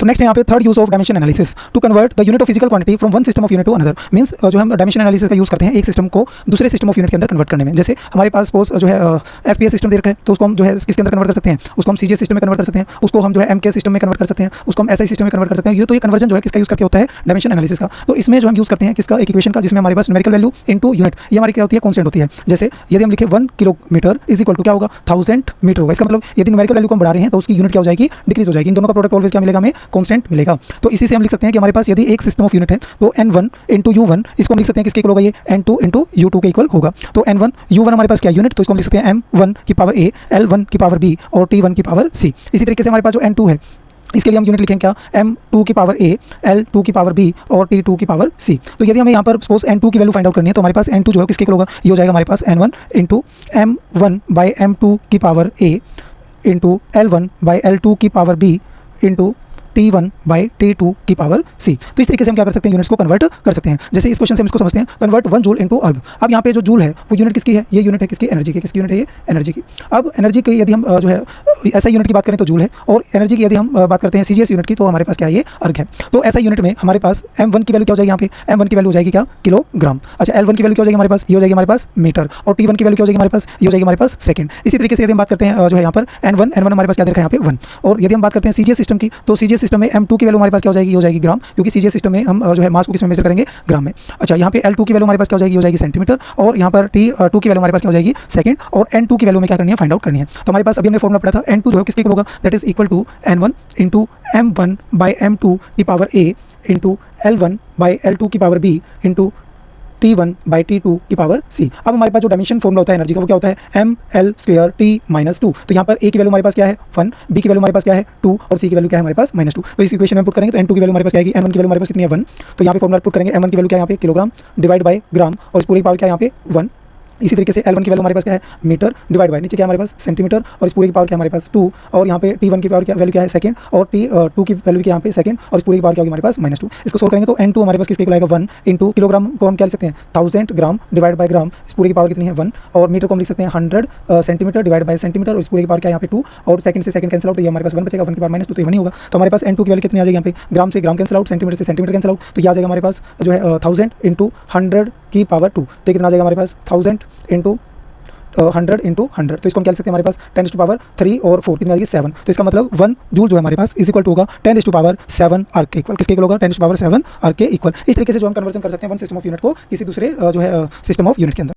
तो नेक्स्ट यहाँ पे third use of dimension analysis to convert the unit of physical quantity from one system of unit to another. Means जो हम dimension analysis का use करते हैं एक सिस्टम को दूसरे सिस्टम ऑफ यूनिट के अंदर कन्वर्ट करने में। जैसे हमारे पास सपोज जो है एफपीएस सिस्टम दे रखा है, तो उसको हम जो है किसके अंदर कन्वर्ट कर सकते हैं, उसको हम सीजीएस सिस्टम में कन्वर्ट कर सकते हैं, उसको हम जो है एमके सिस्टम में कन्वर्ट कर सकते हैं, उसको हम एसआई सिस्टम में कन्वर्ट कर सकते हैं। ये कन्वर्जन जो है किसका यूज करके होता है, डायमेंशन एनालिसिस का। तो इसमें जो हम यूज करते हैं किसका, एक इक्वेशन का जिसमें हमारे पास न्यूमेरिकल वैल्यू इनटू यूनिट, ये हमारी क्या होती है, कांस्टेंट होती है। जैसे यदि हम लिखे 1 किलोमीटर इज इक्वल टू क्या होगा, 1000 मीटर होगा। इसका मतलब यदि न्यूमेरिकल वैल्यू को हम बढ़ा रहे हैं तो उसकी यूनिट क्या हो जाएगी, डिक्रीज हो जाएगी। इन दोनों का प्रोडक्ट ऑलवेज क्या मिलेगा, हमें कांस्टेंट मिलेगा। तो इसी से हम लिख सकते हैं कि हमारे पास यदि एक सिस्टम ऑफ यूनिट है तो n1 इंटू u1, इसको हम लिख सकते हैं किसके इक्वल होगा, ये n2 इंटू u2 के इक्वल होगा। तो n1 u1 हमारे पास क्या यूनिट, तो इसको हम लिख सकते हैं m1 की पावर a, l1 की पावर b और t1 की पावर c। इसी तरीके से हमारे पास जो n2 है इसके लिए हम यूनिट लिखेंगे क्या, m2 की पावर a, l2 की पावर b और t2 की पावर c। तो यदि हमें यहाँ पर सपोज n2 की वैल्यू फाइंड आउट करनी है तो हमारे पास n2 जो है किसके इक्वल होगा, ये हो जाएगा हमारे पास n1 into m1 by m2 की power a into l1 by l2 की power b into T1 by T2 की पावर C। तो इस तरीके से हम क्या कर सकते हैं, यूनिट्स को कन्वर्ट कर सकते हैं। जैसे इस क्वेश्चन से हम इसको समझते हैं, कन्वर्ट 1 जूल इनटू अर्ग। अब यहाँ पे जो जूल है वो यूनिट किसकी है, ये यूनिट है किसकी, एनर्जी की। किसकी यूनिट है, ये एनर्जी की। अब एनर्जी की यदि हम जो है ऐसा यूनिट की बात करें तो जूल है, और एनर्जी की यदि हम बात करते हैं सीजीएस यूनिट की तो हमारे पास क्या है, ये अर्ग है। तो ऐसा यूनिट में हमारे पास m1 की वैल्यू क्या हो जाएगी, यहाँ पे m1 की वैल्यू हो जाएगी क्या, किलोग्राम। अच्छा, l1 की वैल्यू क्या हो जाएगी हमारे पास, ये हो जाएगी हमारे पास मीटर, और t1 की वैल्यू क्या हो जाएगी हमारे पास, ये हो जाएगी हमारे पास सेकंड। इसी तरीके से यदि हम बात करते हैं जो है यहाँ पर n1 हमारे पास क्या देखा है यहाँ पे 1। और यदि हम बात करते हैं सीजीएस सिस्टम की तो सीजीएस सिस्टम में m2 की वैल्यू हमारे पास क्या हो जाएगी, हो जाएगी ग्राम, क्योंकि सीजीएस सिस्टम में हम जो है मास को किसमें मेजर करेंगे, ग्राम में। अच्छा, यहाँ पे L2 की वैल्यू हमारे पास क्या हो जाएगी, हो जाएगी सेंटीमीटर, और यहाँ पर T2 की वैल्यू हमारे पास क्या हो जाएगी, सेकंड, और N2 की वैल्यू में क्या करनी है, फाइंड आउट करनी है। तो हमारे पास अभी हमने फॉर्मूला पढ़ा था, N2 जो है किसके इक्वल होगा, that is equal to N1 into M1 by M2 की power A into L1 by L2 की power B into T1 by T2 की पावर C। अब हमारे पास जो डायमेंशन फॉर्मूला होता है एनर्जी का वो क्या होता है, ml स्क्वायर T माइनस 2। तो यहाँ पर A की वैल्यू हमारे पास क्या है 1, B की वैल्यू हमारे पास क्या है 2 और C की वैल्यू क्या है हमारे पास -2। तो इस इक्वेशन में पुट करेंगे तो N2 की वैल्यू हमारे पास क्या आएगी, N1 की वैल्यू हमारे पास कितनी है 1। तो यहाँ पे फॉर्मूला पुट करेंगे, M1 की वैल्यू क्या है यहाँ पे किलोग्राम डिवाइड बाई ग्राम, और इस पूरी पावर क्या है यहाँ पे 1। इसी तरीके से L1 की वैल्यू हमारे पास क्या है मीटर डिवाइड बाय नीचे क्या हमारे पास सेंटीमीटर, और इस पूरे की पावर क्या हमारे पास 2, और यहाँ पे T1 की पावर क्या वैल्यू क्या है सेकंड, और T2 की वैल्यू क्या यहाँ पे सेकंड, और इस पूरे की पावर क्या होगी हमारे पास -2। इसको सोल्व करेंगे तो N2 हमारे पास किसके इक्वल आएगा 1 इंटू किलोग्राम को हम क्या लिख सकते हैं 1000 ग्राम डिवाइड बाय ग्राम, इस पूरे की पावर कितनी है 1, और मीटर को हम लिख सकते हैं 100 सेंटीमीटर डिवाइड बाय सेंटीमीटर, और इस पूरे की पावर क्या है यहाँ पे 2, और सेकंड से सेकंड कैंसिल आउट, तो ये हमारे पास 1 बचेगा, 1 की पावर -2 तो ये 1 ही होगा। तो हमारे पास N2 की वैल्यू कितनी आ जाएगी यहाँ पे, ग्राम से ग्राम कैंसिल आउट, सेंटीमीटर से सेंटीमीटर कैंसिल आउट, तो ये आ जाएगा हमारे पास जो है 1000 इंटू 100 की पावर 2। तो कितना आ जाएगा हमारे पास 1000 इंटू 100 इंटू 100। तो इसको हम क्या लिख सकते हैं हमारे पास 10⁻³ और 4 कितनी आ जाएगी 7। तो इसका मतलब 1 जूल जो है हमारे पास इज इक्वल टू होगा 10⁻7 अर्ग के इक्वल। किसके इक्वल होगा, 10⁻7 अर्ग के इक्वल। इस तरीके से जो हम कन्वर्जन कर सकते हैं वन सिस्टम ऑफ यूनिट को किसी दूसरे जो है सिस्टम ऑफ यूनिट के अंदर।